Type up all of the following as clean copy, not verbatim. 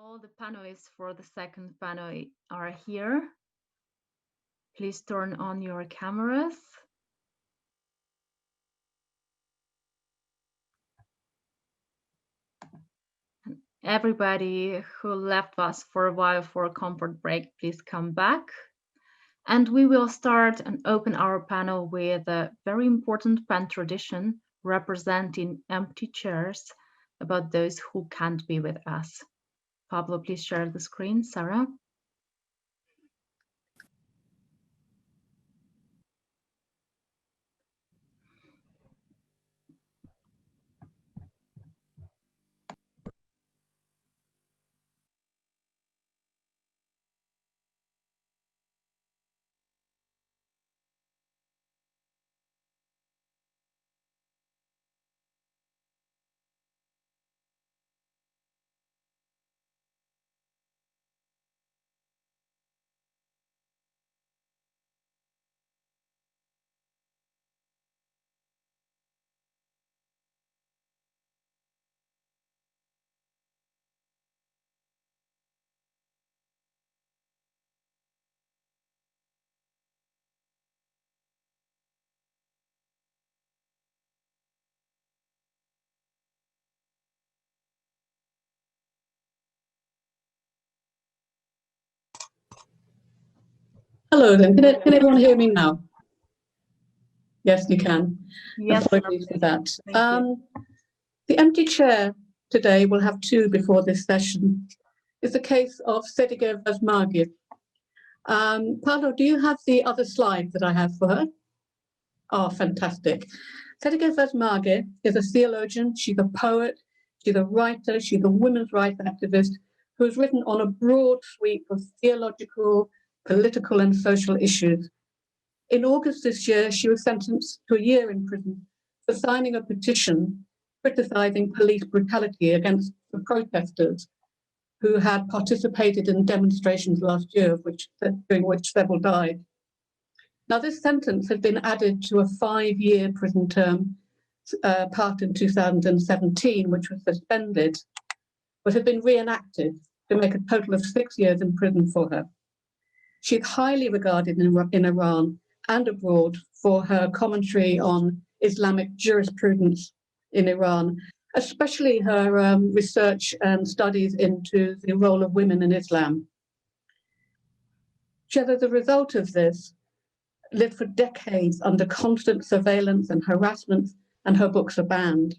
All the panelists for the second panel are here. Please turn on your cameras. Everybody who left us for a while for a comfort break, please come back. And we will start and open our panel with a very important PEN tradition representing empty chairs about those who can't be with us. Pablo, please share the screen. Sarah. Hello then, can everyone hear me now? Yes, you can. Yes, apologies for that. Thank you. The empty chair today, we'll have two before this session, is the case of Sedeghier Vazmagi. Paolo, do you have the other slide that I have for her? Oh, fantastic. Sedeghier Vazmagi is a theologian, she's a poet, she's a writer, she's a women's rights activist who has written on a broad sweep of theological, political and social issues. In August this year, she was sentenced to a year in prison for signing a petition criticising police brutality against the protesters who had participated in demonstrations last year, during which several died. Now, this sentence has been added to a 5-year prison term, part in 2017, which was suspended, but has been reenacted to make a total of 6 years in prison for her. She's highly regarded in Iran and abroad for her commentary on Islamic jurisprudence in Iran, especially her research and studies into the role of women in Islam. She has, as a result of this, lived for decades under constant surveillance and harassment, and her books are banned.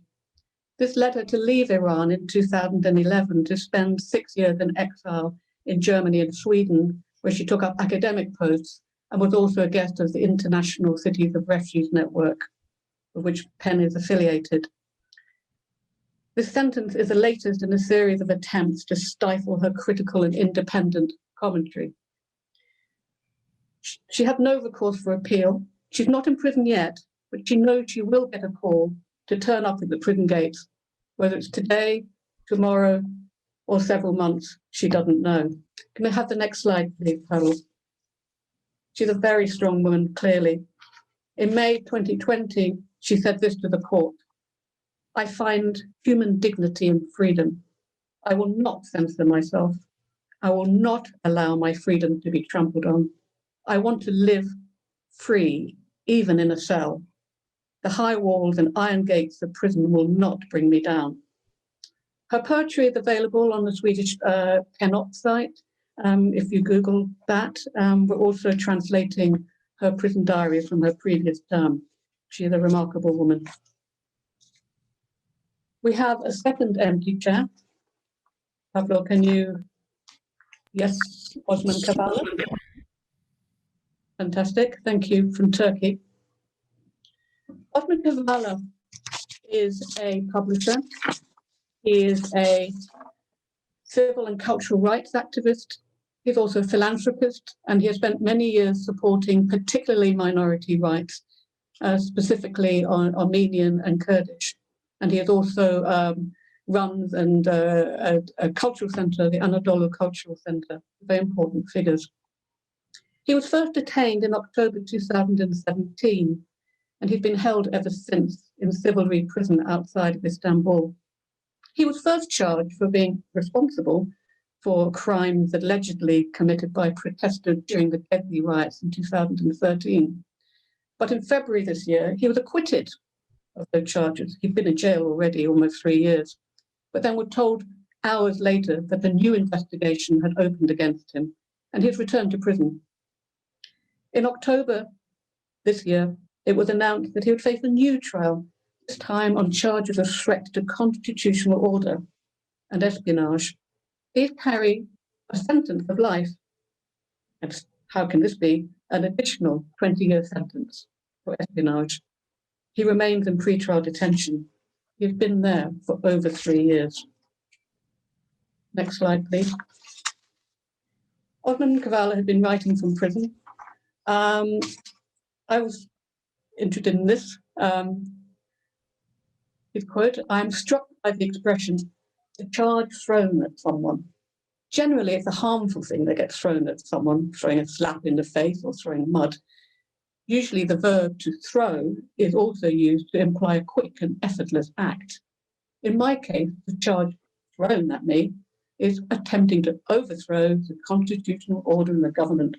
This led her to leave Iran in 2011 to spend 6 years in exile in Germany and Sweden, where she took up academic posts and was also a guest of the International Cities of Refuge Network, of which PEN is affiliated. This sentence is the latest in a series of attempts to stifle her critical and independent commentary. She had no recourse for appeal. She's not in prison yet, but she knows she will get a call to turn up at the prison gates, whether it's today, tomorrow, or several months, she doesn't know. Can I have the next slide, please, Harold? She's a very strong woman, clearly. In May 2020, she said this to the court: "I find human dignity and freedom. I will not censor myself. I will not allow my freedom to be trampled on. I want to live free, even in a cell. The high walls and iron gates of prison will not bring me down." Her poetry is available on the Swedish PEN site. If you Google that, we're also translating her prison diaries from her previous term. She is a remarkable woman. We have a second empty chair. Pablo, can you? Yes, Osman Kavala. Fantastic, thank you, from Turkey. Osman Kavala is a publisher. He is a civil and cultural rights activist. He's also a philanthropist, and he has spent many years supporting particularly minority rights, specifically on Armenian and Kurdish. And he has also runs a cultural center, the Anadolu Cultural Center, very important figures. He was first detained in October 2017, and he's been held ever since in Silivri prison outside of Istanbul. He was first charged for being responsible for crimes allegedly committed by protesters during the deadly riots in 2013. But in February this year, he was acquitted of those charges. He'd been in jail already almost 3 years, but then were told hours later that a new investigation had opened against him, and he's returned to prison. In October this year, it was announced that he would face a new trial, this time on charges of threat to constitutional order and espionage. He'd carry a sentence of life. And how can this be? An additional 20-year sentence for espionage. He remains in pre-trial detention. He's been there for over 3 years. Next slide, please. Osman Kavala had been writing from prison. I was interested in this. His quote, "I am struck by the expression, the charge thrown at someone. Generally, it's a harmful thing that gets thrown at someone, throwing a slap in the face or throwing mud. Usually the verb to throw is also used to imply a quick and effortless act. In my case, the charge thrown at me is attempting to overthrow the constitutional order in the government.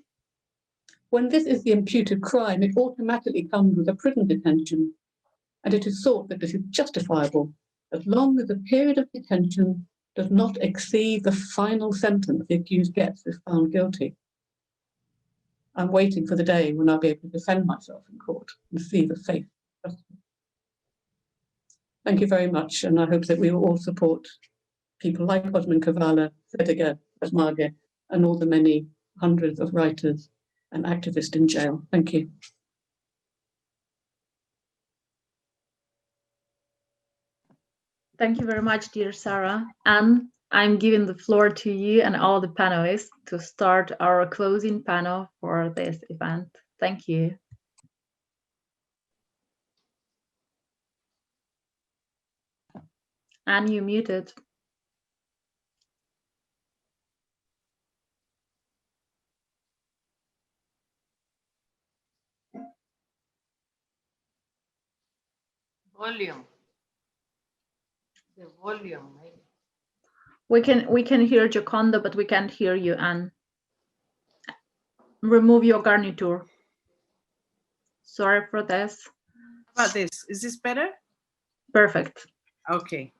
When this is the imputed crime, it automatically comes with a prison detention, and it is thought that this is justifiable as long as the period of detention does not exceed the final sentence the accused gets if found guilty. I'm waiting for the day when I'll be able to defend myself in court and see the face of justice." Thank you very much, and I hope that we will all support people like Osman Kavala, Sediga Basmage, and all the many hundreds of writers and activists in jail. Thank you. Thank you very much, dear Sarah. And I'm giving the floor to you and all the panelists to start our closing panel for this event. Thank you. And you muted. Volume. The volume. We can hear Gioconda, but we can't hear you, Anne. Remove your garniture. Sorry for this. How about this? Is this better? Perfect. Okay.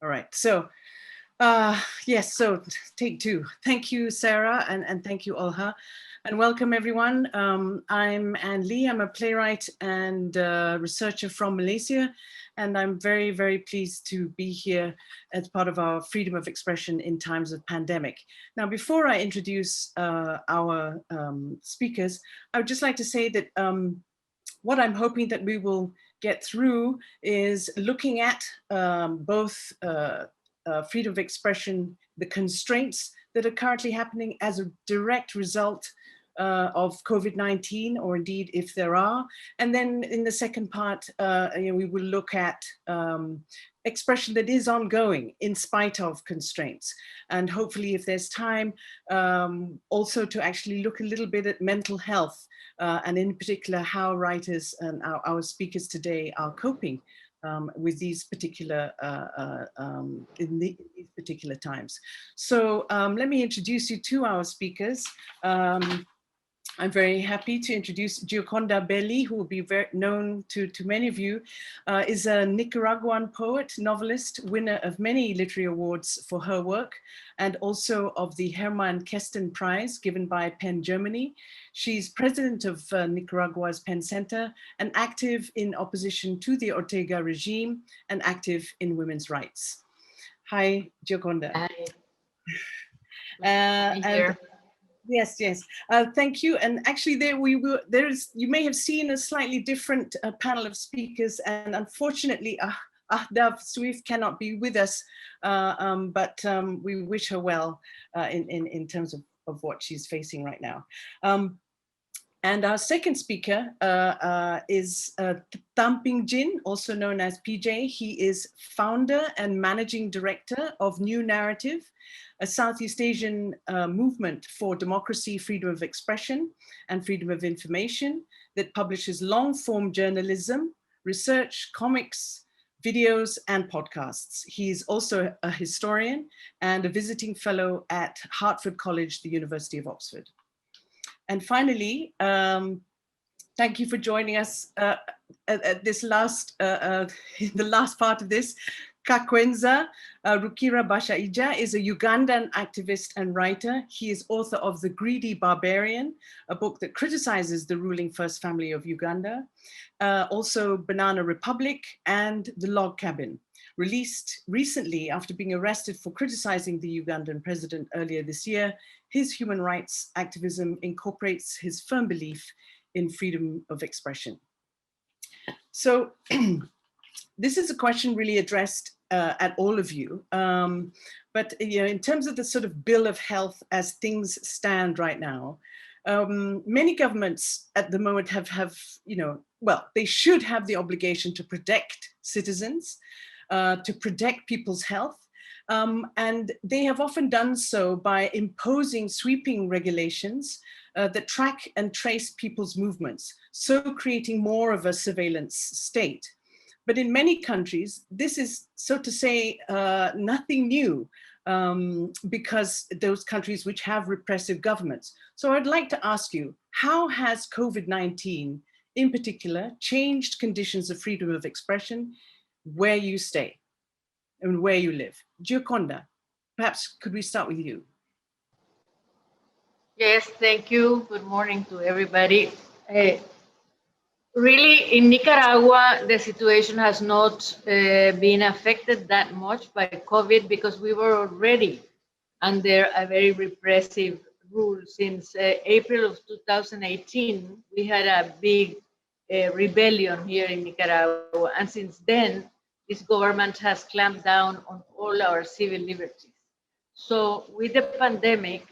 All right. So, yes, so take two. Thank you, Sarah, and thank you, Olha. And welcome, everyone. I'm Anne Lee. I'm a playwright and researcher from Malaysia. And I'm very, very pleased to be here as part of our freedom of expression in times of pandemic. Now, before I introduce our speakers, I would just like to say that what I'm hoping that we will get through is looking at both freedom of expression, the constraints that are currently happening as a direct result of COVID-19, or indeed if there are. And then in the second part, we will look at expression that is ongoing in spite of constraints. And hopefully if there's time, also to actually look a little bit at mental health, and in particular how writers and our speakers today are coping with these particular, in these particular times. So let me introduce you to our speakers. I'm very happy to introduce Gioconda Belli, who will be very known to many of you, is a Nicaraguan poet, novelist, winner of many literary awards for her work, and also of the Hermann Kesten Prize given by PEN Germany. She's president of Nicaragua's PEN Center and active in opposition to the Ortega regime and active in women's rights. Hi, Gioconda. Hi. Yes, thank you. And actually, you may have seen a slightly different panel of speakers, and unfortunately, Ahdav Swift cannot be with us, but we wish her well in terms of what she's facing right now. And our second speaker is Tamping Jin, also known as PJ. He is founder and managing director of New Narrative, a Southeast Asian movement for democracy, freedom of expression, and freedom of information that publishes long-form journalism, research, comics, videos, and podcasts. He's also a historian and a visiting fellow at Hertford College, the University of Oxford. And finally, thank you for joining us at this last, the last part of this. Kakwenza Rukira-Bashaija is a Ugandan activist and writer. He is author of The Greedy Barbarian, a book that criticizes the ruling First Family of Uganda, also Banana Republic and The Log Cabin, released recently after being arrested for criticizing the Ugandan president earlier this year. His human rights activism incorporates his firm belief in freedom of expression. So this is a question really addressed at all of you. But in terms of the sort of bill of health as things stand right now, many governments at the moment have well, they should have the obligation to protect citizens, to protect people's health. And they have often done so by imposing sweeping regulations that track and trace people's movements, so creating more of a surveillance state. But in many countries, this is, so to say, nothing new, because those countries which have repressive governments. So I'd like to ask you, how has COVID-19 in particular changed conditions of freedom of expression where you stay and where you live? Gioconda, perhaps could we start with you? Yes, thank you. Good morning to everybody. Really, in Nicaragua, the situation has not been affected that much by COVID because we were already under a very repressive rule. Since April of 2018, we had a big rebellion here in Nicaragua. And since then, this government has clamped down on all our civil liberties. So with the pandemic,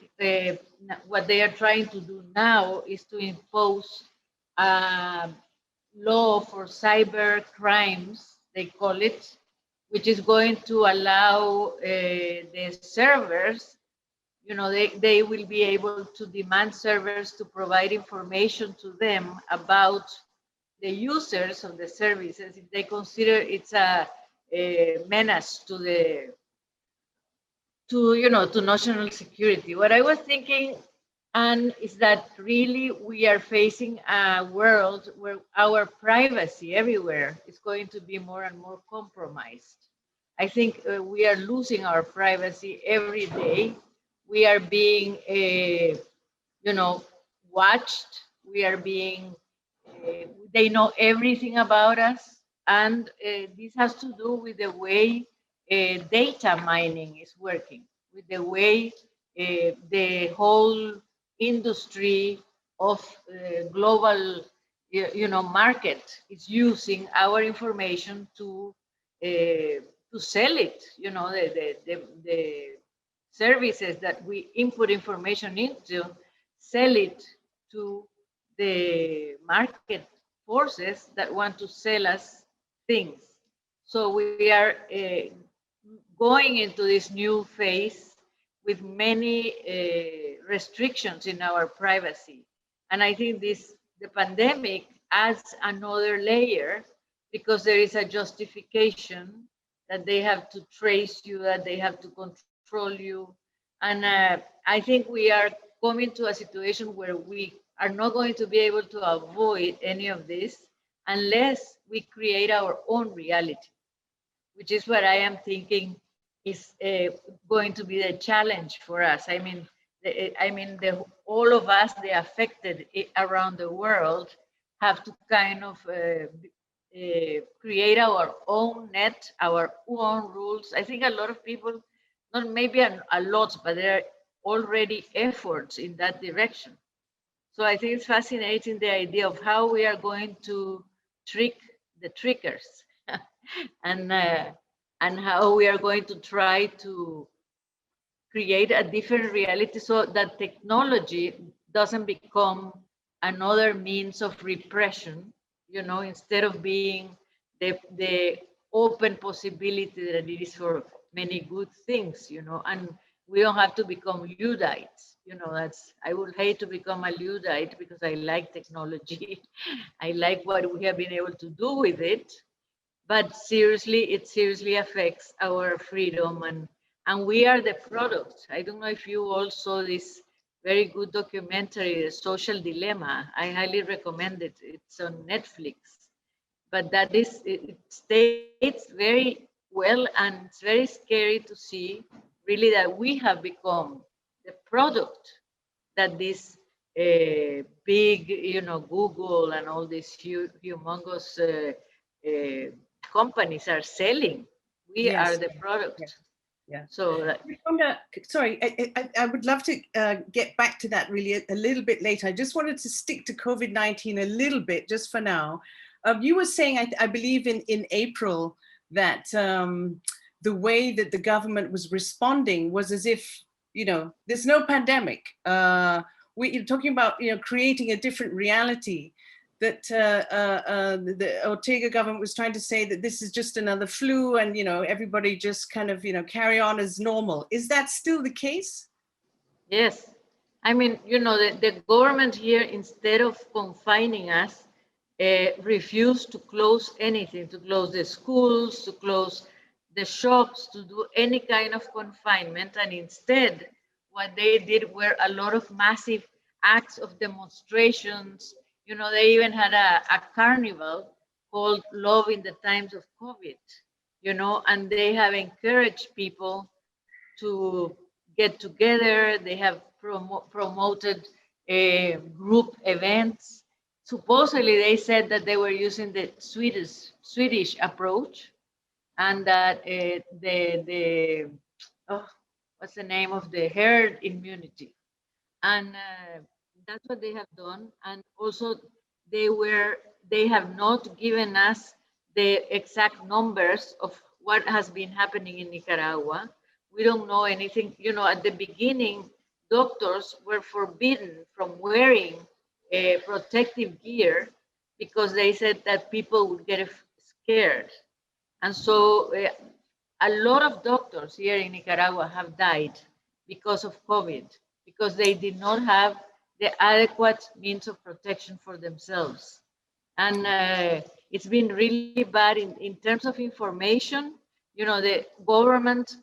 what they are trying to do now is to impose a law for cyber crimes, they call it, which is going to allow the servers, they will be able to demand servers to provide information to them about the users of the services if they consider it's a menace to national security. What I was thinking, and is that really we are facing a world where our privacy everywhere is going to be more and more compromised. I think we are losing our privacy every day. We are being, watched. We are being, they know everything about us. And this has to do with the way data mining is working, with the way the whole industry of global market is using our information to sell it. The services that we input information into, sell it to the market forces that want to sell us things. So we are going into this new phase with many restrictions in our privacy. And I think the pandemic adds another layer because there is a justification that they have to trace you, that they have to control you. And I think we are coming to a situation where we are not going to be able to avoid any of this unless we create our own reality, which is what I am thinking is going to be the challenge for us. I mean, all of us, the affected around the world, have to kind of create our own net, our own rules. I think a lot of people, not maybe a lot, but there are already efforts in that direction. So I think it's fascinating, the idea of how we are going to trick the trickers and how we are going to try to create a different reality so that technology doesn't become another means of repression, instead of being the open possibility that it is for many good things, and we don't have to become Luddites. I would hate to become a Luddite because I like technology. I like what we have been able to do with it. but seriously, it seriously affects our freedom, and we are the product. I don't know if you all saw this very good documentary, The Social Dilemma. I highly recommend it. It's on Netflix. But that is, it states very well, and it's very scary to see really that we have become the product that this big, Google and all these humongous companies are selling. We are Yes. the product. Yes. Yeah. So Sorry, I would love to get back to that really a little bit later. I just wanted to stick to COVID-19 a little bit just for now. You were saying, I believe in April, that the way that the government was responding was as if, there's no pandemic. You're talking about, creating a different reality, that the Ortega government was trying to say that this is just another flu, and everybody just kind of carry on as normal. Is that still the case? yes, I mean, the government here, instead of confining us, refused to close anything, to close the schools, to close the shops, to do any kind of confinement. And instead, what they did were a lot of massive acts of demonstrations. They even had a carnival called Love in the Times of COVID, and they have encouraged people to get together. They have promoted group events. Supposedly, they said that they were using the Swedish approach, and that what's the name of the herd immunity, and that's what they have done. And also, they have not given us the exact numbers of what has been happening in Nicaragua. We don't know anything. At the beginning, doctors were forbidden from wearing protective gear because they said that people would get scared. And so a lot of doctors here in Nicaragua have died because of COVID, because they did not have the adequate means of protection for themselves. And it's been really bad in terms of information. The government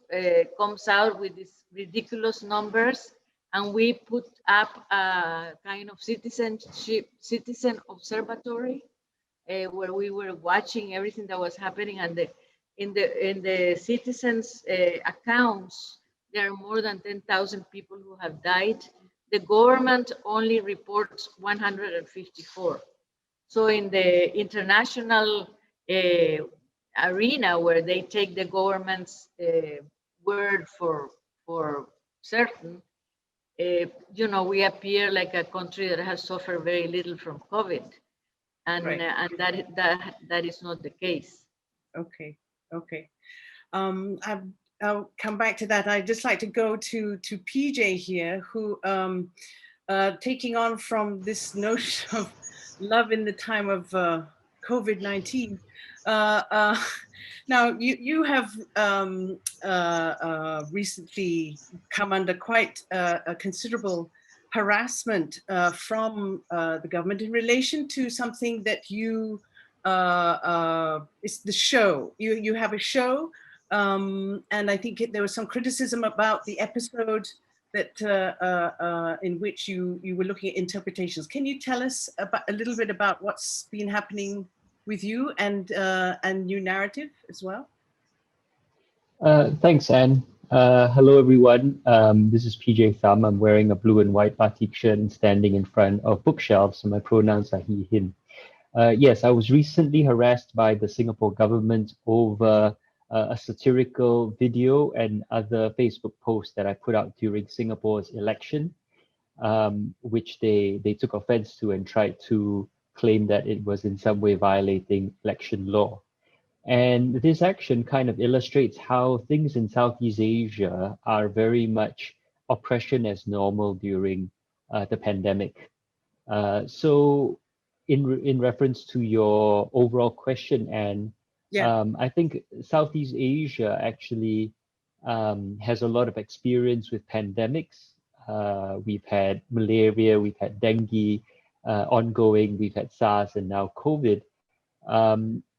comes out with these ridiculous numbers, and we put up a kind of citizen observatory where we were watching everything that was happening. And in the citizens' accounts, there are more than 10,000 people who have died. The government only reports 154. So in the international arena, where they take the government's word for certain, we appear like a country that has suffered very little from COVID, and Right. And that is not the case. Okay. I'll come back to that. I'd just like to go to PJ here, who taking on from this notion of love in the time of COVID-19. Now, you have recently come under quite a considerable harassment from the government in relation to something that you it's the show. You have a show, and I think there was some criticism about the episode that in which you were looking at interpretations. Can you tell us a little bit about what's been happening with you and New Narrative as well? Thanks, Anne. Hello, everyone. This is PJ Thum. I'm wearing a blue and white batik shirt and standing in front of bookshelves, so my pronouns are he, him. Yes, I was recently harassed by the Singapore government over a satirical video and other Facebook posts that I put out during Singapore's election, which they took offense to and tried to claim that it was in some way violating election law. And this action kind of illustrates how things in Southeast Asia are very much oppression as normal during the pandemic. So in reference to your overall question, Anne, I think Southeast Asia actually has a lot of experience with pandemics. We've had malaria, we've had dengue ongoing, we've had SARS, and now COVID.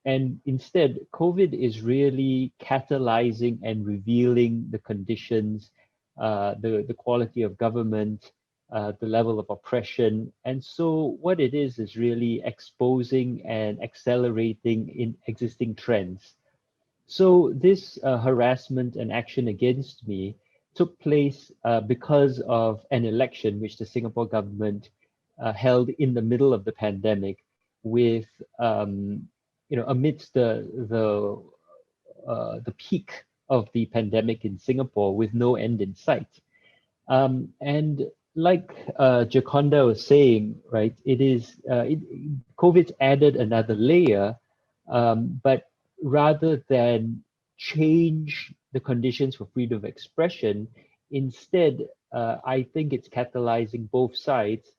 And instead, COVID is really catalyzing and revealing the conditions, the quality of government, the level of oppression. And so what it is really exposing and accelerating in existing trends. So this harassment and action against me took place because of an election which the Singapore government held in the middle of the pandemic, with amidst the peak of the pandemic in Singapore, with no end in sight. And like Jaconda was saying, right, COVID's added another layer, but rather than change the conditions for freedom of expression, instead, I think it's catalyzing both sides,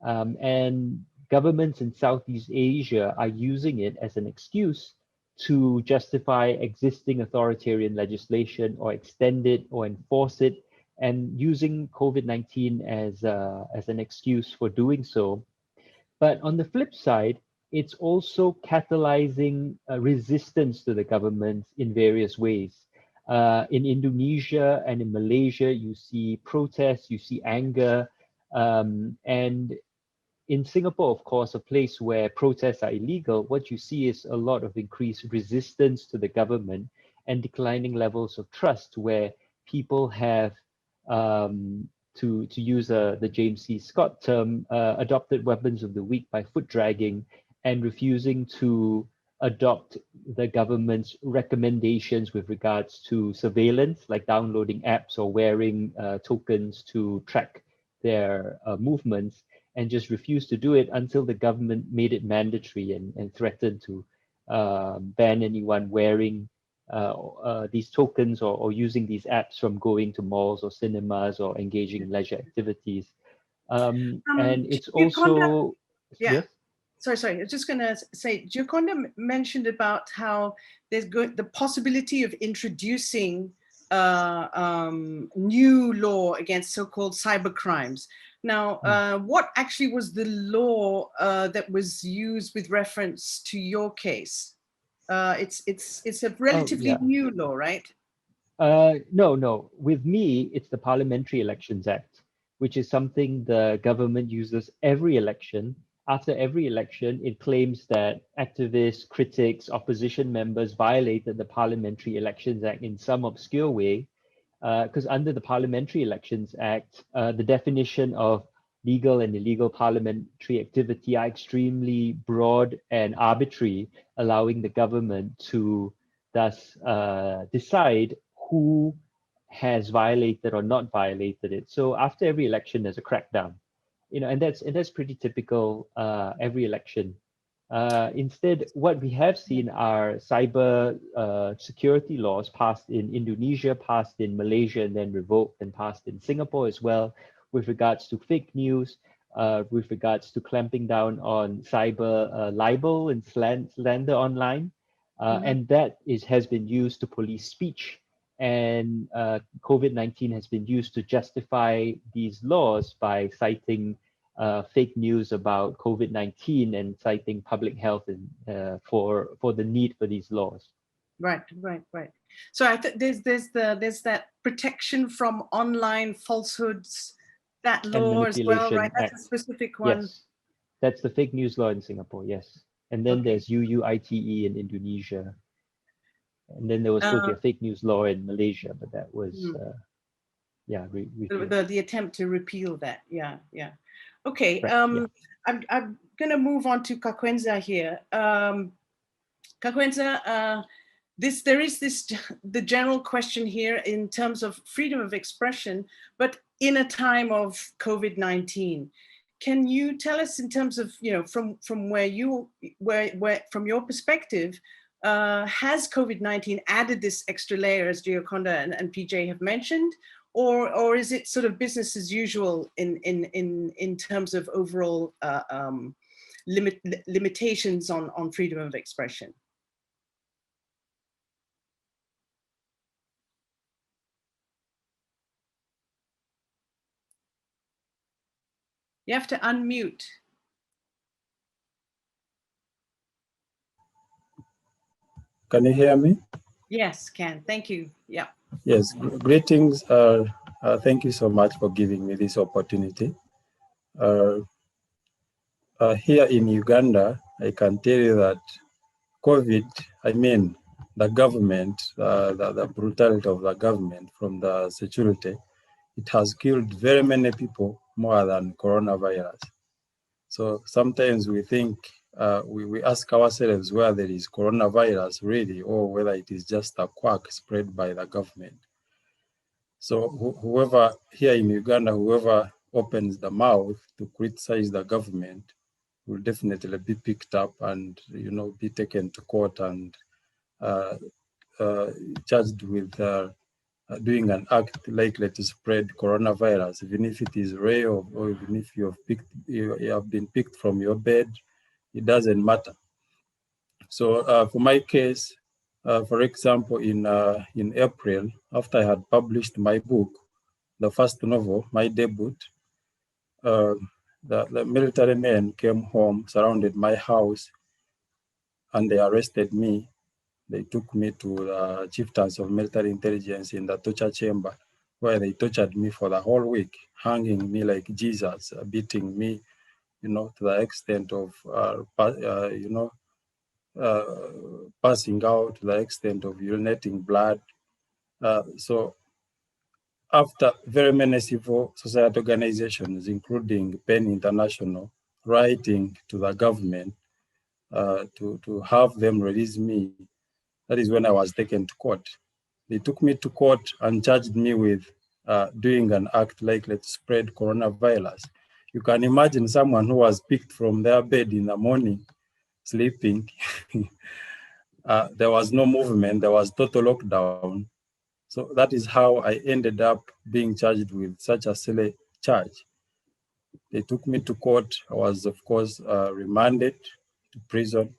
and governments in Southeast Asia are using it as an excuse to justify existing authoritarian legislation or extend it or enforce it, and using COVID-19 as an excuse for doing so. But on the flip side, it's also catalyzing resistance to the government in various ways. In Indonesia and in Malaysia, you see protests, you see anger, and in Singapore, of course, a place where protests are illegal, what you see is a lot of increased resistance to the government and declining levels of trust, where people have, to use the James C. Scott term, adopted weapons of the weak by foot dragging and refusing to adopt the government's recommendations with regards to surveillance, like downloading apps or wearing tokens to track their movements, and just refused to do it until the government made it mandatory and threatened to ban anyone wearing these tokens or using these apps from going to malls or cinemas or engaging in leisure activities. And it's also, yeah. Yes? Sorry. I was just going to say, Gioconda mentioned about how there's the possibility of introducing new law against so-called cyber crimes. Now, what actually was the law that was used with reference to your case? It's a relatively new law, right? No. With me, it's the Parliamentary Elections Act, which is something the government uses every election. After every election, it claims that activists, critics, opposition members violated the Parliamentary Elections Act in some obscure way, because under the Parliamentary Elections Act, the definition of legal and illegal parliamentary activity are extremely broad and arbitrary, allowing the government to thus decide who has violated or not violated it. So after every election, there's a crackdown, and that's pretty typical every election. Instead, what we have seen are cyber security laws passed in Indonesia, passed in Malaysia, and then revoked and passed in Singapore as well, with regards to fake news, with regards to clamping down on cyber libel and slander online. And that has been used to police speech. And COVID-19 has been used to justify these laws by citing fake news about COVID-19 and citing public health for the need for these laws. Right. So I think there's that protection from online falsehoods, that law as well, right? That's a specific one. Yes, that's the fake news law in Singapore. Yes, and then there's UUITE in Indonesia, and then there was supposed to be a fake news law in Malaysia, but that was the attempt to repeal that. Yeah. Okay. I'm gonna move on to Kakwenza here. Kakwenza, there is the general question here in terms of freedom of expression, but in a time of COVID-19. Can you tell us in terms of, from where from your perspective, has COVID-19 added this extra layer, as Gioconda and PJ have mentioned, or is it sort of business as usual in terms of overall limitations on freedom of expression? You have to unmute. Can you hear me? Yes, can. Thank you. Yeah. Yes, greetings. Thank you so much for giving me this opportunity. Here in Uganda, I can tell you that COVID, I mean, the government, the brutality of the government from the security, it has killed very many people more than coronavirus. So sometimes we think, we ask ourselves whether there is coronavirus really, or whether it is just a quack spread by the government. So whoever here in Uganda, whoever opens the mouth to criticize the government will definitely be picked up and, you know, be taken to court and charged with doing an act likely to spread coronavirus, even if it is rare, or even if you have been picked from your bed, it doesn't matter. So for my case, for example, in April, after I had published my book, the first novel, my debut, the military men came home, surrounded my house, and they arrested me. They took me to the chieftains of military intelligence in the torture chamber, where they tortured me for the whole week, hanging me like Jesus, beating me, you know, to the extent of, passing out, to the extent of urinating blood. So after very many civil society organizations, including PEN International, writing to the government to have them release me, that is when I was taken to court. They took me to court and charged me with doing an act likely to spread coronavirus. You can imagine someone who was picked from their bed in the morning, sleeping. There was no movement, there was total lockdown. So that is how I ended up being charged with such a silly charge. They took me to court. I was, of course, remanded to prison.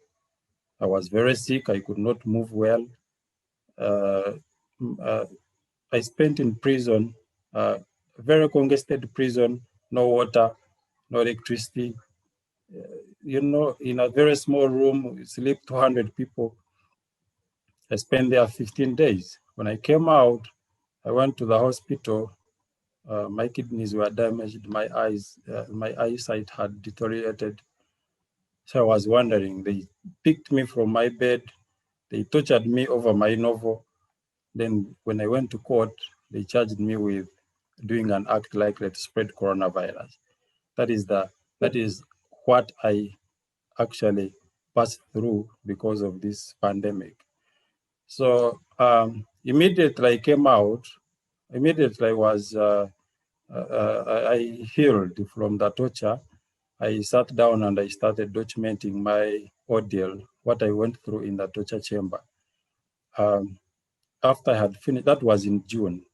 I was very sick. I could not move well. I spent in prison, a very congested prison, no water, no electricity. You know, in a very small room, we sleep 200 people. I spent there 15 days. When I came out, I went to the hospital. My kidneys were damaged. My eyesight had deteriorated. So I was wondering, they picked me from my bed. They tortured me over my novel. Then when I went to court, they charged me with doing an act likely to spread coronavirus. That is what I actually passed through because of this pandemic. So immediately I came out, immediately I was, I healed from the torture. I sat down and I started documenting my ordeal, what I went through in the torture chamber. After I had finished, that was in June.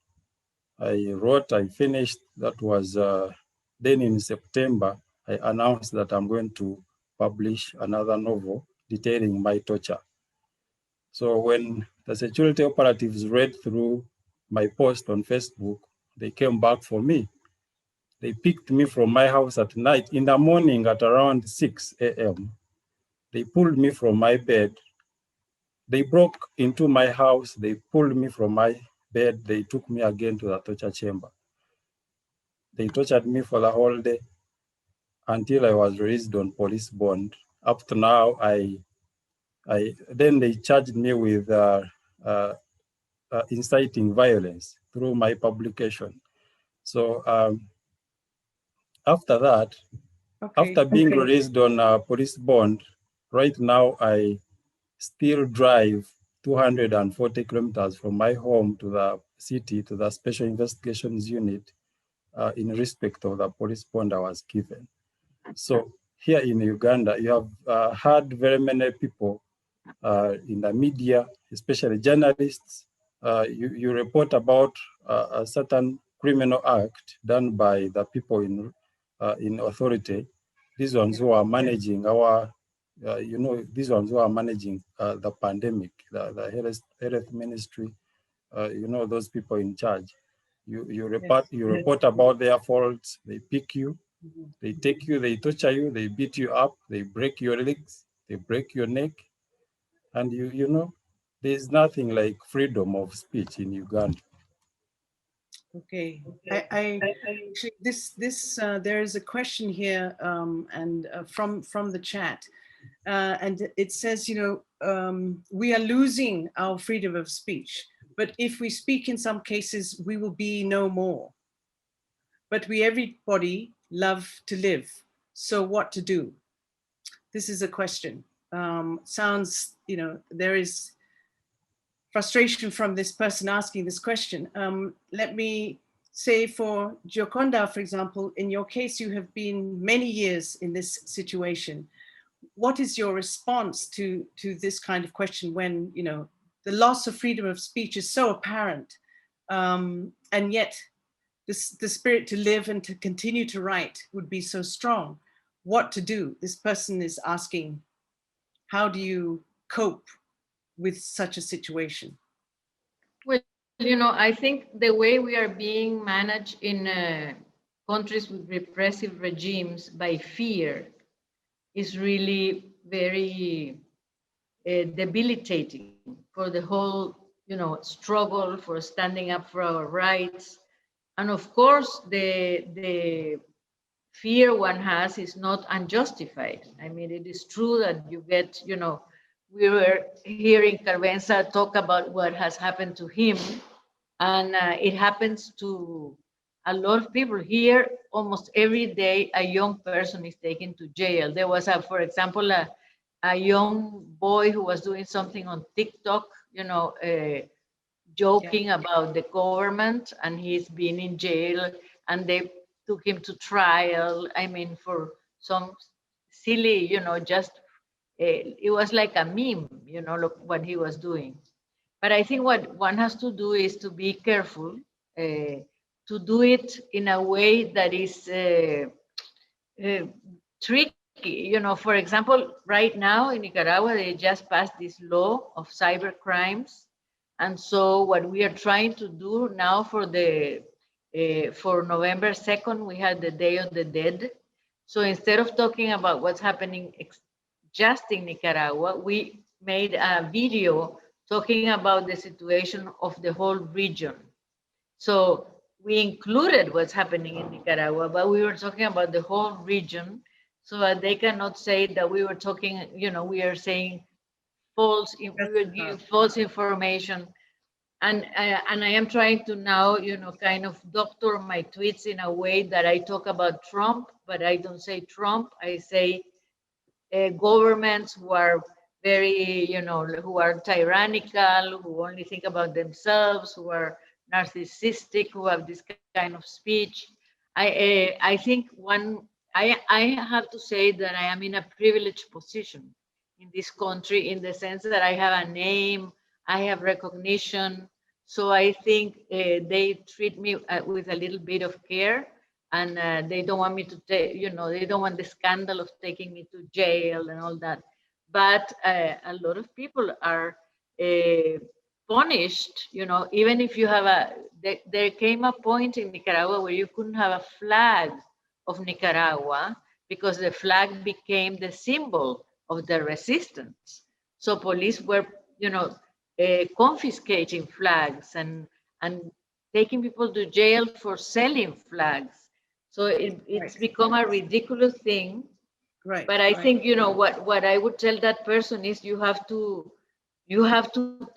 I finished, that was, then in September, I announced that I'm going to publish another novel detailing my torture. So when the security operatives read through my post on Facebook, they came back for me. They picked me from my house at night. In the morning at around 6 a.m., they pulled me from my bed. They broke into my house. They pulled me from my bed. They took me again to the torture chamber. They tortured me for the whole day until I was released on police bond. Up to now, then they charged me with inciting violence through my publication. So after that, after being released on police bond, right now I still drive 240 kilometers from my home to the city, to the Special Investigations Unit, in respect of the police bond I was given. So here in Uganda, you have heard very many people in the media, especially journalists, you report about a certain criminal act done by the people in authority. These ones who are managing our, these ones who are managing the pandemic, the health ministry, those people in charge. You report about their faults. They pick you, they take you, they torture you, they beat you up, they break your legs, they break your neck, and there's nothing like freedom of speech in Uganda. Okay, I actually there is a question here, and from the chat, and it says, we are losing our freedom of speech, but if we speak in some cases, we will be no more. But we everybody love to live, so what to do? This is a question. Sounds, there is frustration from this person asking this question. Let me say for Gioconda, for example, in your case, you have been many years in this situation. What is your response to this kind of question when, the loss of freedom of speech is so apparent, and yet the spirit to live and to continue to write would be so strong? What to do? This person is asking, how do you cope with such a situation? Well, I think the way we are being managed in countries with repressive regimes by fear is really very debilitating for the whole, struggle for standing up for our rights. And of course, the fear one has is not unjustified. I mean, it is true that you get, we were hearing Carvenza talk about what has happened to him, and it happens to a lot of people here. Almost every day, a young person is taken to jail. There was, for example, a young boy who was doing something on TikTok, joking about the government, and he's been in jail, and they took him to trial. I mean, for some silly, just it was like a meme, look what he was doing. But I think what one has to do is to be careful, to do it in a way that is tricky. For example, right now in Nicaragua, they just passed this law of cyber crimes. And so what we are trying to do now for November 2nd, we had the Day of the Dead. So instead of talking about what's happening just in Nicaragua, we made a video talking about the situation of the whole region. So we included what's happening in Nicaragua, but we were talking about the whole region, so that they cannot say that we were talking, we are saying false, we were giving false information. And I am trying to now, kind of doctor my tweets in a way that I talk about Trump, but I don't say Trump. I say governments who are very, who are tyrannical, who only think about themselves, who are narcissistic, who have this kind of speech. I think I have to say that I am in a privileged position in this country, in the sense that I have a name, I have recognition. So I think they treat me with a little bit of care, and they don't want me to take, they don't want the scandal of taking me to jail and all that. But a lot of people are punished, even if you have there came a point in Nicaragua where you couldn't have a flag of Nicaragua because the flag became the symbol of the resistance. So police were, confiscating flags and taking people to jail for selling flags. So it's become a ridiculous thing. Right. But I think, what I would tell that person is you have to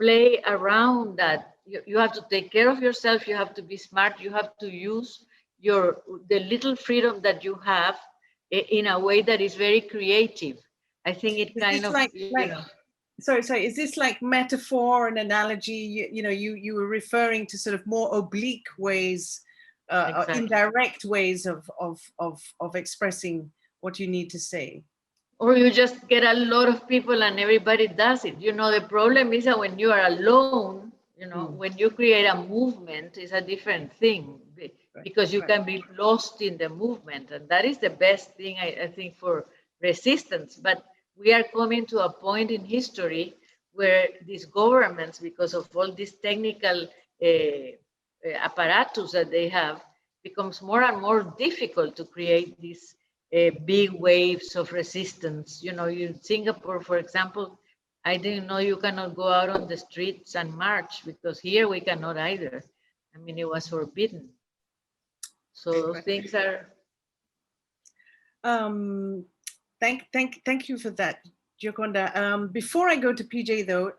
play around that. You have to take care of yourself. You have to be smart. You have to use the little freedom that you have in a way that is very creative. I think it kind of, Sorry, is this like metaphor and analogy? You were referring to sort of more oblique ways, exactly. Indirect ways of expressing what you need to say. Or you just get a lot of people and everybody does it. The problem is that when you are alone, when you create a movement, it's a different thing, because you can be lost in the movement. And that is the best thing, I think, for resistance. But we are coming to a point in history where these governments, because of all these technical apparatus that they have, becomes more and more difficult to create these big waves of resistance. In Singapore, for example, I didn't know you cannot go out on the streets and march, because here we cannot either. I mean, it was forbidden. So those things are. Thank you for that, Gioconda. Before I go to PJ though,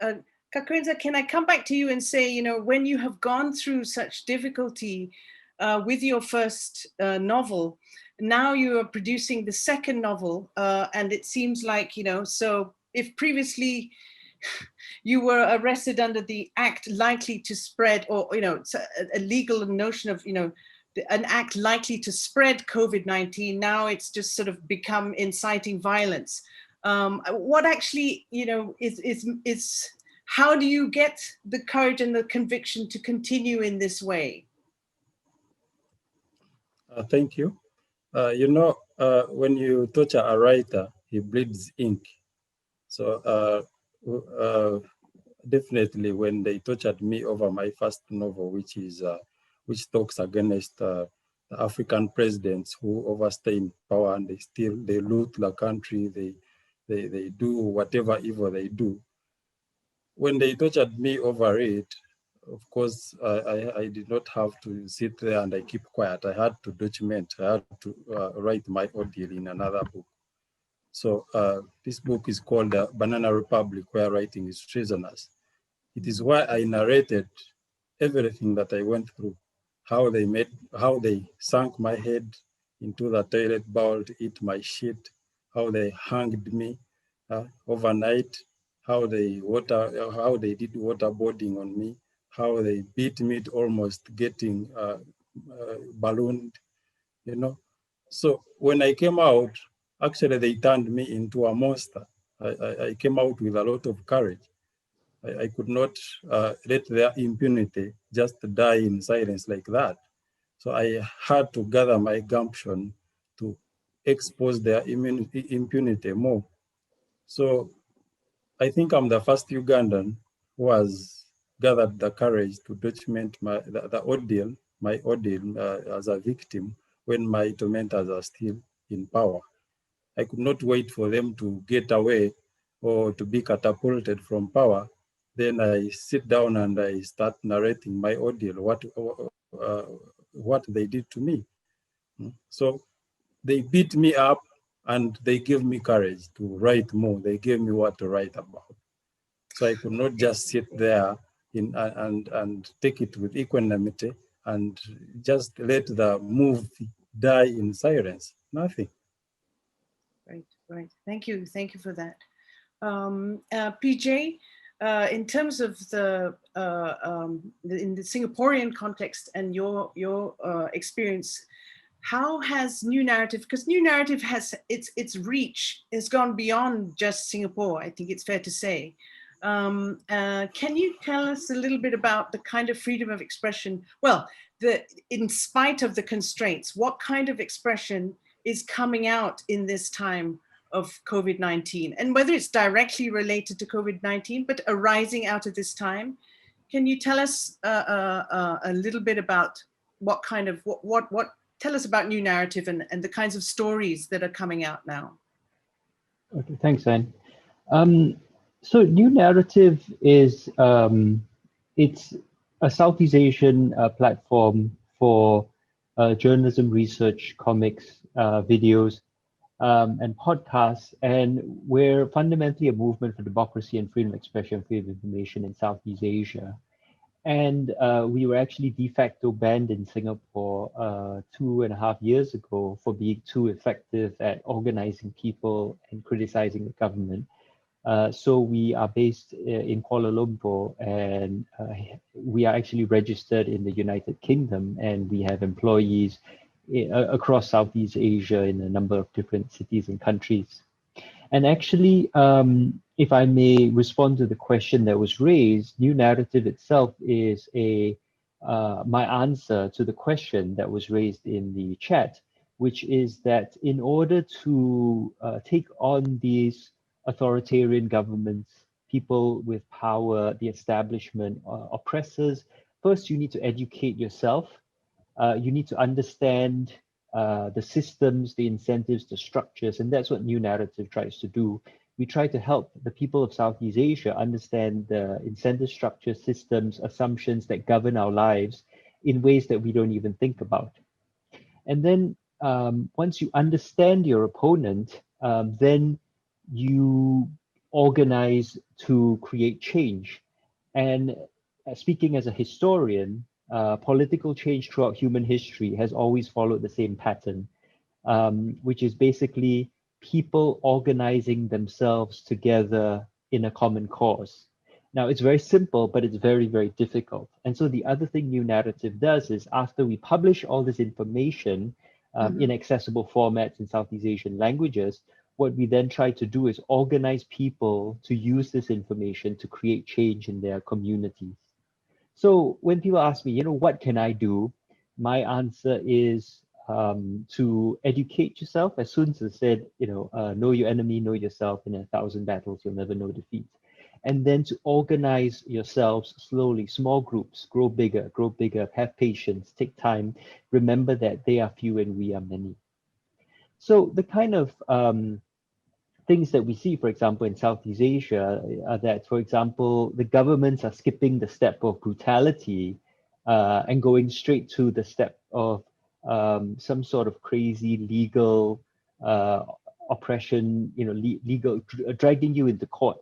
Kakwenza, can I come back to you and say, you know, when you have gone through such difficulty with your first novel, now you are producing the second novel, and it seems like, you know, so if previously you were arrested under the act likely to spread, or, you know, it's a legal notion of, you know, an act likely to spread COVID-19, now it's just sort of become inciting violence. What actually, you know, is how do you get the courage and the conviction to continue in this way? Thank you. You know, when you torture a writer, he bleeds ink. So definitely when they tortured me over my first novel, which talks against the African presidents who overstay in power, and they loot the country, they do whatever evil they do. When they tortured me over it, of course, I did not have to sit there and I keep quiet. I had to document. I had to write my ordeal in another book. So this book is called Banana Republic, Where Writing is Treasonous. It is why I narrated everything that I went through, how they sank my head into the toilet bowl to eat my shit, how they hanged me overnight, how they did waterboarding on me, how they beat me to almost getting ballooned, you know. So when I came out, actually they turned me into a monster. I came out with a lot of courage. I could not let their impunity just die in silence like that. So I had to gather my gumption to expose their impunity more. So I think I'm the first Ugandan who has gathered the courage to document the ordeal, my ordeal as a victim when my tormentors are still in power. I could not wait for them to get away or to be catapulted from power. Then I sit down and I start narrating my ordeal, what they did to me. So they beat me up and they gave me courage to write more. They gave me what to write about. So I could not just sit there and take it with equanimity and just let the movie die in silence. Nothing. Right. Thank you for that. PJ, in terms of in the Singaporean context and your experience, how has New Narrative, because New Narrative has its reach has gone beyond just Singapore, I think it's fair to say. Can you tell us a little bit about the kind of freedom of expression? Well, in spite of the constraints, what kind of expression is coming out in this time of COVID-19, and whether it's directly related to COVID-19, but arising out of this time? Can you tell us a little bit about what kind of, tell us about New Narrative and the kinds of stories that are coming out now? Okay, thanks, Anne. So New Narrative is, it's a Southeast Asian platform for journalism, research, comics, videos, and podcasts, and we're fundamentally a movement for democracy and freedom of expression, freedom of information in Southeast Asia. And we were actually de facto banned in Singapore 2.5 years ago for being too effective at organizing people and criticizing the government. So we are based in Kuala Lumpur, and we are actually registered in the United Kingdom, and we have employees across Southeast Asia in a number of different cities and countries. And actually, if I may respond to the question that was raised, New Narrative itself is my answer to the question that was raised in the chat, which is that in order to take on these authoritarian governments, people with power, the establishment, oppressors, first you need to educate yourself. You need to understand the systems, the incentives, the structures, and that's what New Narrative tries to do. we try to help the people of Southeast Asia understand the incentive structure, systems, assumptions that govern our lives in ways that we don't even think about. And then once you understand your opponent, then you organize to create change. And speaking as a historian, political change throughout human history has always followed the same pattern, which is basically people organizing themselves together in a common cause. Now, it's very simple, but it's very, very difficult. And so the other thing New Narrative does is after we publish all this information in accessible formats in Southeast Asian languages, what we then try to do is organize people to use this information to create change in their communities. So when people ask me, what can I do? My answer is to educate yourself. As Sun Tzu said, know your enemy, know yourself. In 1,000 battles, you'll never know defeat. And then to organize yourselves slowly, small groups, grow bigger, have patience, take time. Remember that they are few and we are many. So the kind of things that we see, for example, in Southeast Asia are that, for example, the governments are skipping the step of brutality and going straight to the step of some sort of crazy legal oppression, legal dragging you into court.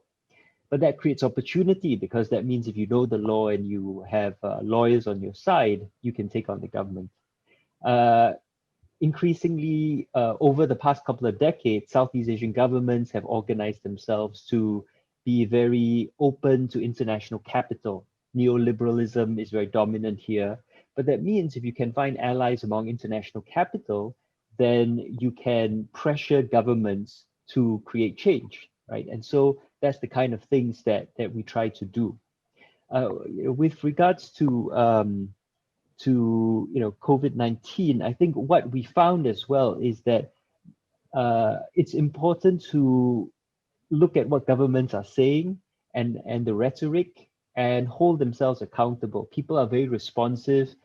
But that creates opportunity because that means if you know the law and you have lawyers on your side, you can take on the government. Increasingly, over the past couple of decades, Southeast Asian governments have organized themselves to be very open to international capital. Neoliberalism is very dominant here, but that means if you can find allies among international capital, then you can pressure governments to create change, right? And so that's the kind of things that we try to do. With regards to COVID-19, I think what we found as well is that it's important to look at what governments are saying and the rhetoric and hold themselves accountable. People are very responsive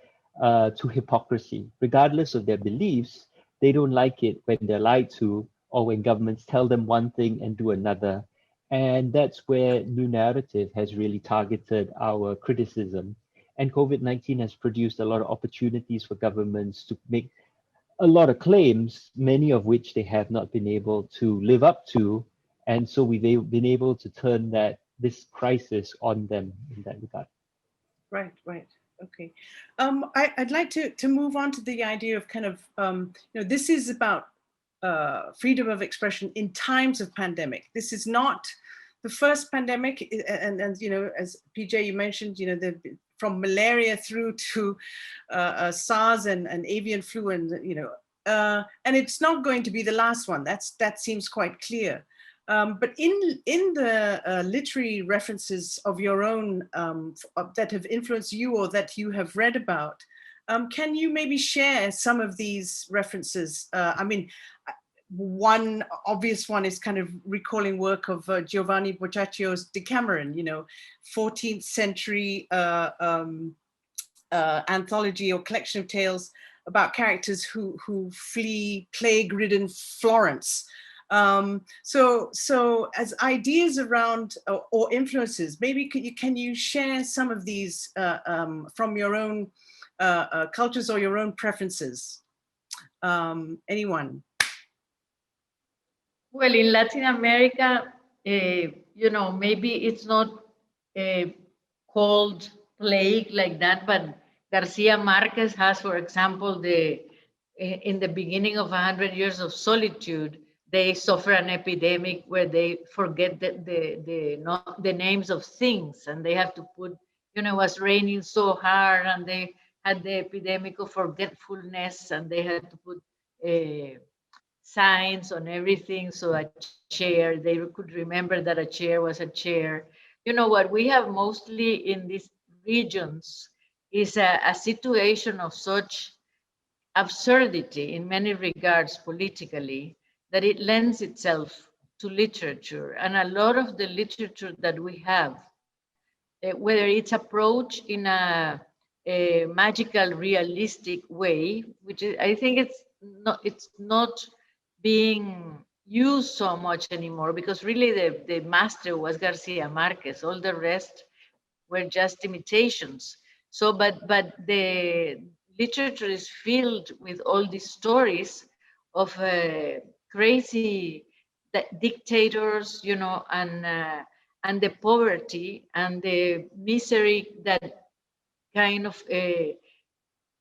to hypocrisy. Regardless of their beliefs, they don't like it when they're lied to or when governments tell them one thing and do another. And that's where New Narrative has really targeted our criticism. And COVID-19 has produced a lot of opportunities for governments to make a lot of claims, many of which they have not been able to live up to. And so we've been able to turn this crisis on them in that regard. Right. Okay. I'd like to move on to the idea of kind of, this is about freedom of expression in times of pandemic. This is not the first pandemic, and as PJ, you mentioned, from malaria through to SARS and avian flu, and and it's not going to be the last one. That seems quite clear. But in the literary references of your own that have influenced you or that you have read about, can you maybe share some of these references? I mean, one obvious one is kind of recalling work of Giovanni Boccaccio's Decameron, 14th century anthology or collection of tales about characters who flee plague-ridden Florence. So as ideas around or influences, maybe can you share some of these from your own cultures or your own preferences? Anyone? Well, in Latin America, maybe it's not called plague like that, but Garcia Marquez has, for example, in the beginning of 100 Years of Solitude, they suffer an epidemic where they forget the names of things, and they have to put, it was raining so hard, and they had the epidemic of forgetfulness, and they had to put signs on everything. So a chair, they could remember that a chair was a chair. What we have mostly in these regions is a situation of such absurdity in many regards politically that it lends itself to literature. And a lot of the literature that we have, whether it's approached in a magical, realistic way, which is, I think it's not being, used so much anymore, because really the master was Garcia Marquez. All the rest were just imitations. So, but the literature is filled with all these stories of crazy dictators, you know, and the poverty and the misery that kind of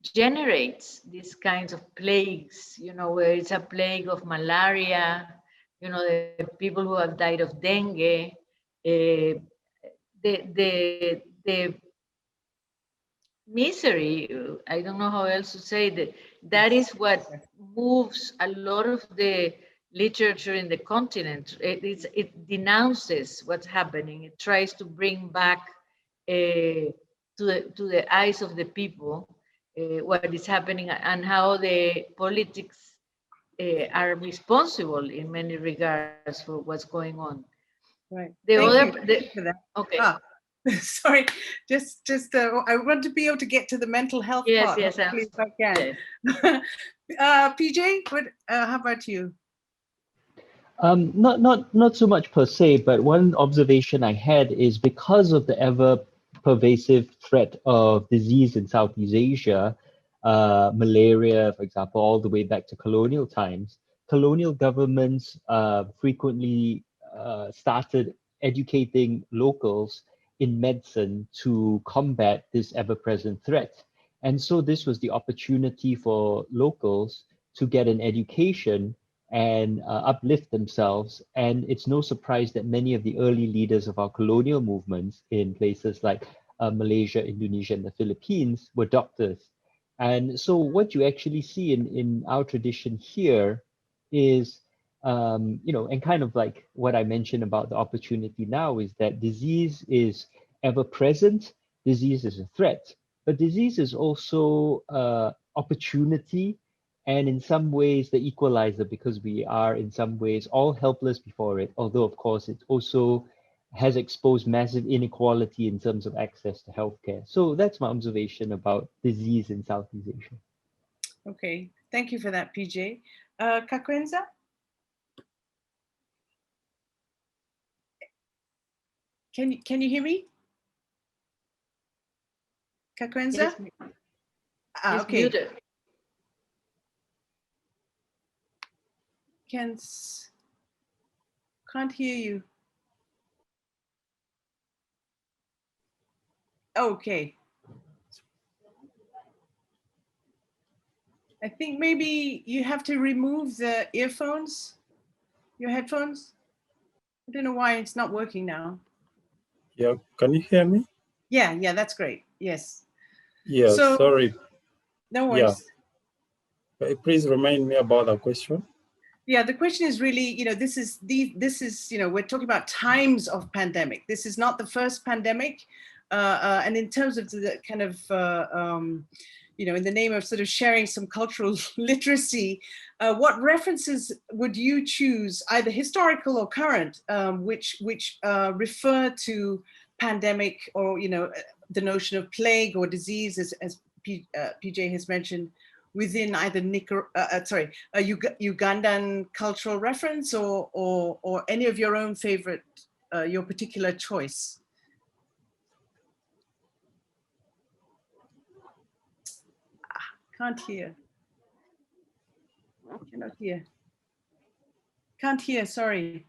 generates these kinds of plagues, you know, where it's a plague of malaria, you know, the people who have died of dengue, the misery, I don't know how else to say that. That is what moves a lot of the literature in the continent. It denounces what's happening. It tries to bring back to the eyes of the people what is happening and how the politics are responsible in many regards for what's going on. Right. The Thank other, you. the, Thank you for that. okay. Sorry, just I want to be able to get to the mental health Yes, part. yes, Hopefully if I can. yes. PJ, what? How about you? Not so much per se, but one observation I had is because of the ever pervasive threat of disease in Southeast Asia, malaria, for example, all the way back to colonial times, colonial governments frequently started educating locals in medicine to combat this ever-present threat. And so this was the opportunity for locals to get an education and uplift themselves. And it's no surprise that many of the early leaders of our colonial movements in places like Malaysia, Indonesia, and the Philippines were doctors. And so what you actually see in our tradition here is, you know, and kind of like what I mentioned about the opportunity now is that disease is ever present, disease is a threat, but disease is also opportunity, and in some ways the equalizer, because we are in some ways all helpless before it, although of course it also has exposed massive inequality in terms of access to healthcare. So that's my observation about disease in Southeast Asia. Okay, thank you for that, PJ. Kakwenza? Can you hear me? Kakwenza? He's Okay. muted. Can't hear you. Okay. I think maybe you have to remove the earphones, your headphones. I don't know why it's not working now. Yeah, can you hear me? Yeah, that's great. Yes. Yeah, So, sorry. No worries. Yeah. Please remind me about the question. Yeah, the question is really, you know, this is, you know, we're talking about times of pandemic. This is not the first pandemic. And in terms of the kind of, you know, in the name of sort of sharing some cultural literacy, what references would you choose, either historical or current, which refer to pandemic, or, you know, the notion of plague or disease, as PJ has mentioned, within either Ugandan cultural reference or any of your own favorite, your particular choice? Can't hear. Cannot hear. Can't hear, sorry.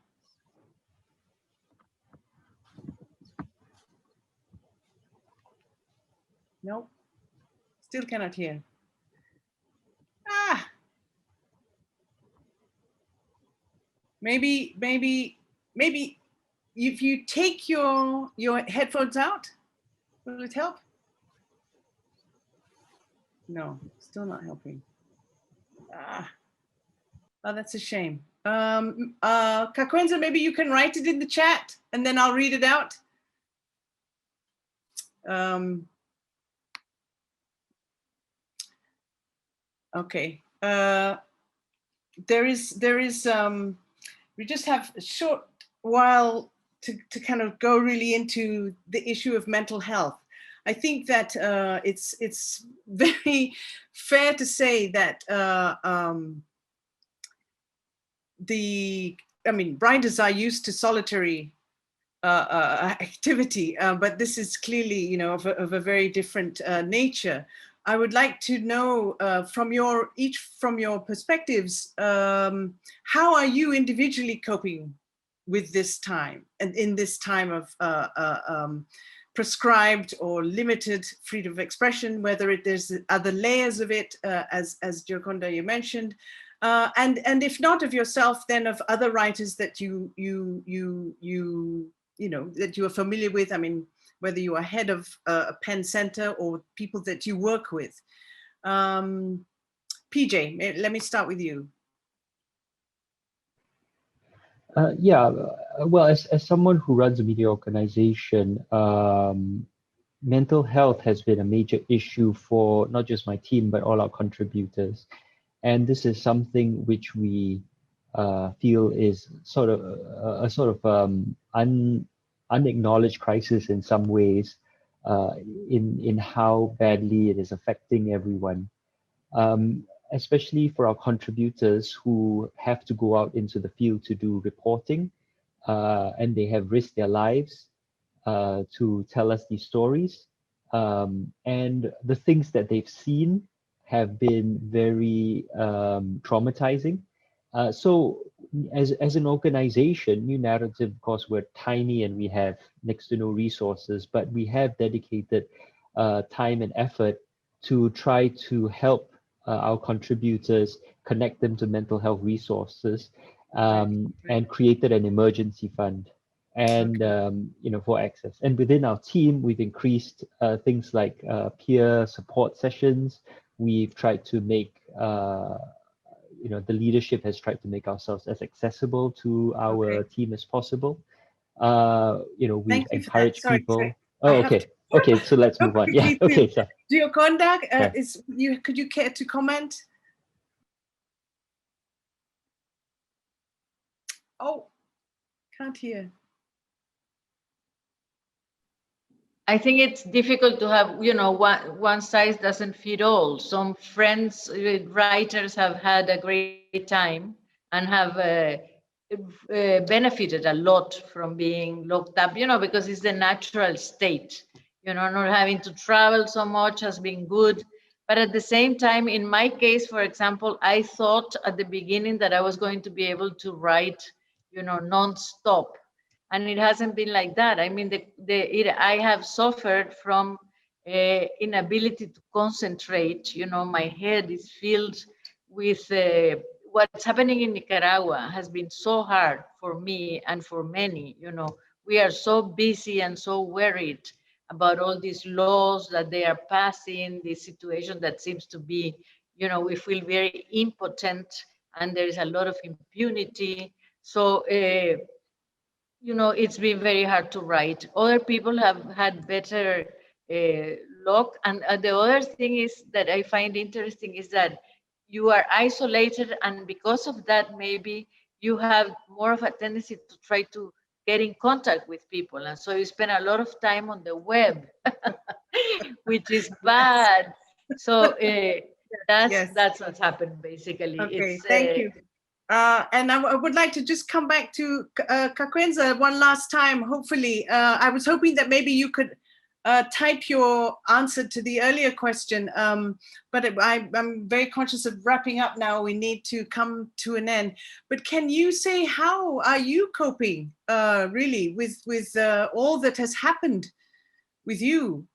Nope, still cannot hear. Maybe if you take your headphones out, will it help? No, still not helping. Oh, that's a shame. Kakwenza, maybe you can write it in the chat and then I'll read it out. Okay. There is we just have a short while to kind of go really into the issue of mental health. I think that it's very fair to say that I mean, writers are used to solitary activity, but this is clearly, you know, of a very different nature. I would like to know from your perspectives, how are you individually coping with this time, and in this time of prescribed or limited freedom of expression, whether there's other layers of it, as Gioconda, you mentioned, and if not of yourself, then of other writers that you know, that you are familiar with. I mean, whether you are head of a PEN Center or people that you work with. PJ, let me start with you. Yeah, well, as someone who runs a media organization, mental health has been a major issue for not just my team, but all our contributors. And this is something which we feel is sort of unacknowledged crisis in some ways, in how badly it is affecting everyone. Especially for our contributors who have to go out into the field to do reporting, and they have risked their lives to tell us these stories. And the things that they've seen have been very traumatizing. So as an organization, New Narrative, of course, we're tiny and we have next to no resources, but we have dedicated time and effort to try to help our contributors, connect them to mental health resources, and created an emergency fund, and you know, for access. And within our team, we've increased things like peer support sessions. We've tried to make you know, the leadership has tried to make ourselves as accessible to our team as possible. You know, we encourage people. Sorry. Oh, okay. Okay, so let's move on. Yeah. Okay. So Gioconda, could you care to comment? Oh, can't hear. I think it's difficult to have, you know, one size doesn't fit all. Some friends, writers have had a great time and have benefited a lot from being locked up, you know, because it's the natural state. You know, not having to travel so much has been good. But at the same time, in my case, for example, I thought at the beginning that I was going to be able to write, you know, non-stop. And it hasn't been like that. I mean, I have suffered from inability to concentrate. You know, my head is filled with what's happening in Nicaragua has been so hard for me and for many. You know, we are so busy and so worried about all these laws that they are passing, this situation that seems to be, you know, we feel very impotent and there is a lot of impunity. So, you know, it's been very hard to write. Other people have had better luck. And the other thing is that I find interesting is that you are isolated, and because of that, maybe you have more of a tendency to try to get in contact with people. And so you spend a lot of time on the web, which is bad. So that's what's happened, basically. Okay, thank you. And I would like to just come back to Kakwenza one last time, hopefully. I was hoping that maybe you could type your answer to the earlier question, but I'm very conscious of wrapping up now. We need to come to an end. But can you say, how are you coping really with all that has happened with you?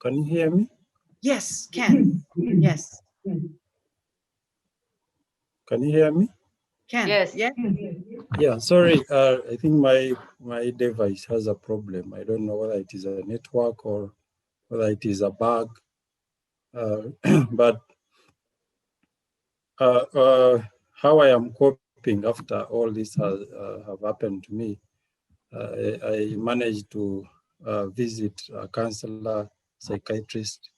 Can you hear me? Yes, can. Yes. Can you hear me? Can. Yes. Yeah. Yeah, sorry. I think my device has a problem. I don't know whether it is a network or whether it is a bug. But how I am coping after all this have happened to me, I managed to visit a counselor, psychiatrist.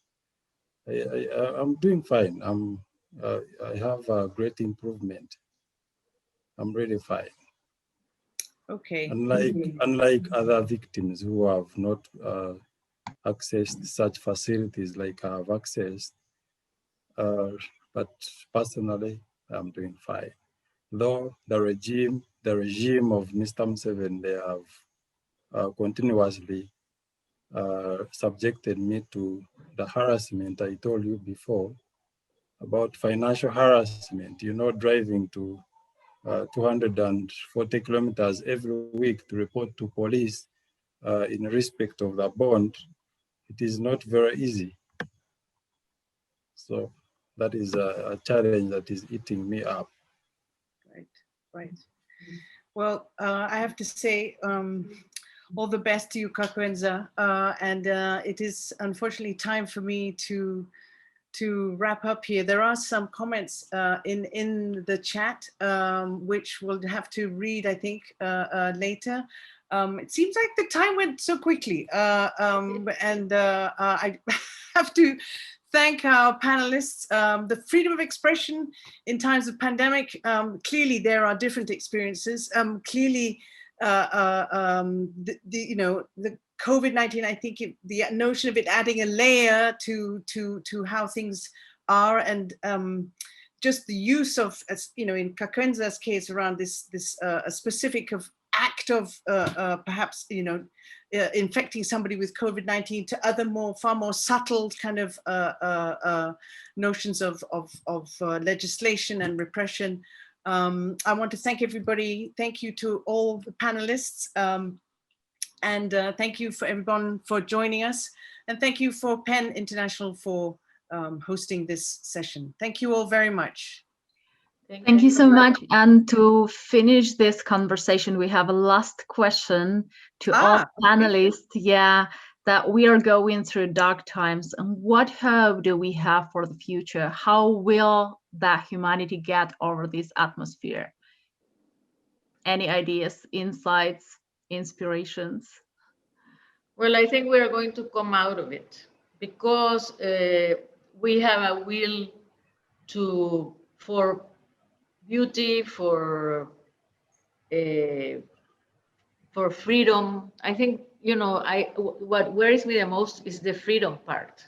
I'm doing fine. I have a great improvement. I'm really fine. Okay. Unlike other victims who have not accessed such facilities like I have accessed. But personally, I'm doing fine. Though the regime of Mr. Museveni, they have continuously subjected me to the harassment I told you before about financial harassment, you know, driving to 240 kilometers every week to report to police in respect of the bond. It is not very easy. So that is a challenge that is eating me up. Right, right. Well, I have to say, all the best to you, Kakwenza. And it is unfortunately time for me to wrap up here. There are some comments in the chat, which we'll have to read, I think, later. It seems like the time went so quickly. And I have to thank our panelists. The freedom of expression in times of pandemic, clearly there are different experiences. Clearly, you know, the COVID-19, I think the notion of it adding a layer to how things are, and just the use of, as you know, in Kakwenza's case, around this a specific act of perhaps, you know, infecting somebody with COVID-19 to other far more subtle kind of notions of legislation and repression. I want to thank everybody. Thank you to all the panelists. And thank you for everyone for joining us. And thank you for PEN International for hosting this session. Thank you all very much. Thank you so much. And to finish this conversation, we have a last question to all panelists. Yeah, that we are going through dark times. And what hope do we have for the future? How will that humanity get over this atmosphere? Any ideas, insights, inspirations? Well, I think we are going to come out of it because we have a will for beauty, for freedom. I think, you know, what worries me the most is the freedom part,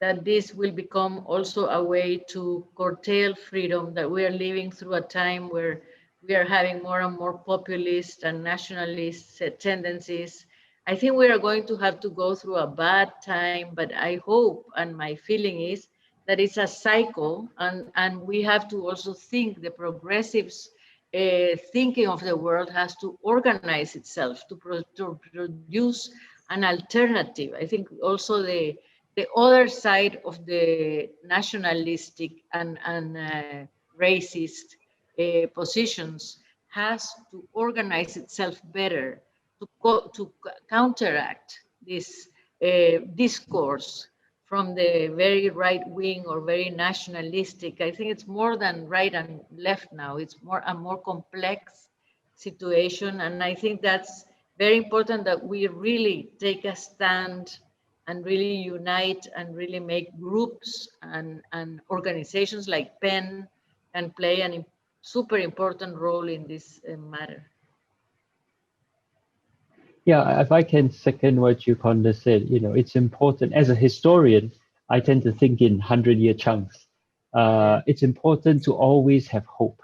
that this will become also a way to curtail freedom, that we are living through a time where we are having more and more populist and nationalist tendencies. I think we are going to have to go through a bad time, but I hope, and my feeling is that it's a cycle, and we have to also think the progressives thinking of the world has to organize itself to produce an alternative. I think also the other side of the nationalistic and racist positions has to organize itself better to counteract this discourse from the very right wing or very nationalistic. I think it's more than right and left now. It's a more complex situation. And I think that's very important that we really take a stand and really unite and really make groups and organizations like PEN can play a super important role in this matter. Yeah, if I can second what Yukonda said, you know, it's important. As a historian, I tend to think in 100-year chunks. It's important to always have hope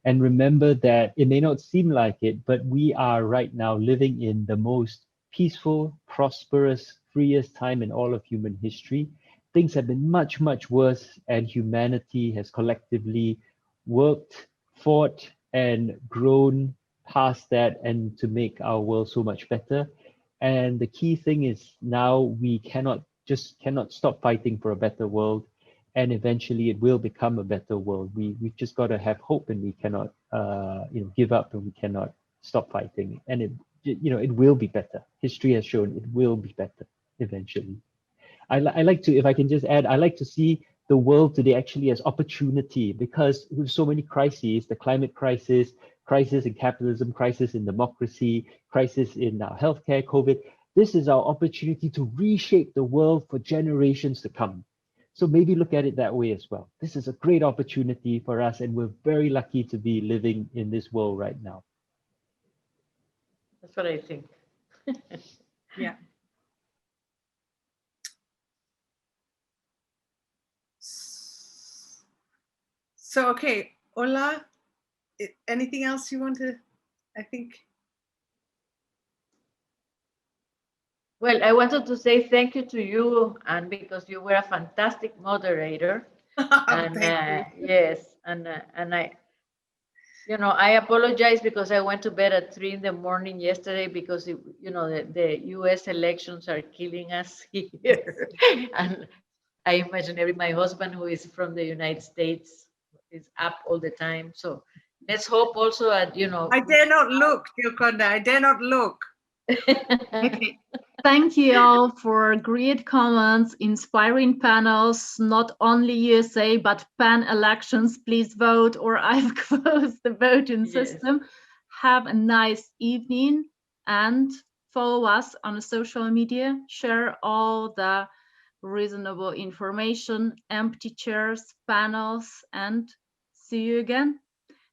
and remember that it may not seem like it, but we are right now living in the most peaceful, prosperous, freest time in all of human history. Things have been much, much worse, and humanity has collectively worked, fought, and grown past that, and to make our world so much better. And the key thing is now we cannot stop fighting for a better world, and eventually it will become a better world. We've just got to have hope, and we cannot give up, and we cannot stop fighting. And it will be better. History has shown it will be better eventually. I like to, if I can just add, I like to see the world today actually as opportunity, because with so many crises, the climate crisis, crisis in capitalism, crisis in democracy, crisis in our healthcare, COVID, this is our opportunity to reshape the world for generations to come. So maybe look at it that way as well. This is a great opportunity for us, and we're very lucky to be living in this world right now. That's what I think. Yeah. So, okay, Ola, anything else you want to, I think? Well, I wanted to say thank you to you, and because you were a fantastic moderator. And Thank you. yes, and I, I apologize because I went to bed at 3 in the morning yesterday because the U.S. elections are killing us here, and I imagine my husband, who is from the United States, is up all the time. So let's hope also at I dare not look, Gioconda, I dare not look. Okay. Thank you all for great comments, inspiring panels, not only USA, but pan elections. Please vote, or I've closed the voting Yes. system. Have a nice evening and follow us on social media. Share all the reasonable information, empty chairs, panels, and see you again.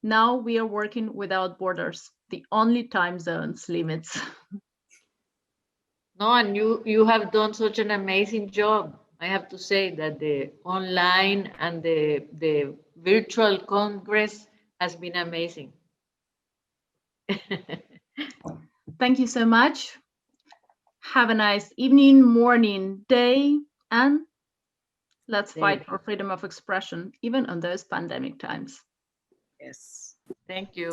Now we are working without borders, the only time zones limits. No, and you have done such an amazing job. I have to say that the online and the virtual congress has been amazing. Thank you so much. Have a nice evening, morning, day, and let's fight for freedom of expression, even on those pandemic times. Yes. Thank you.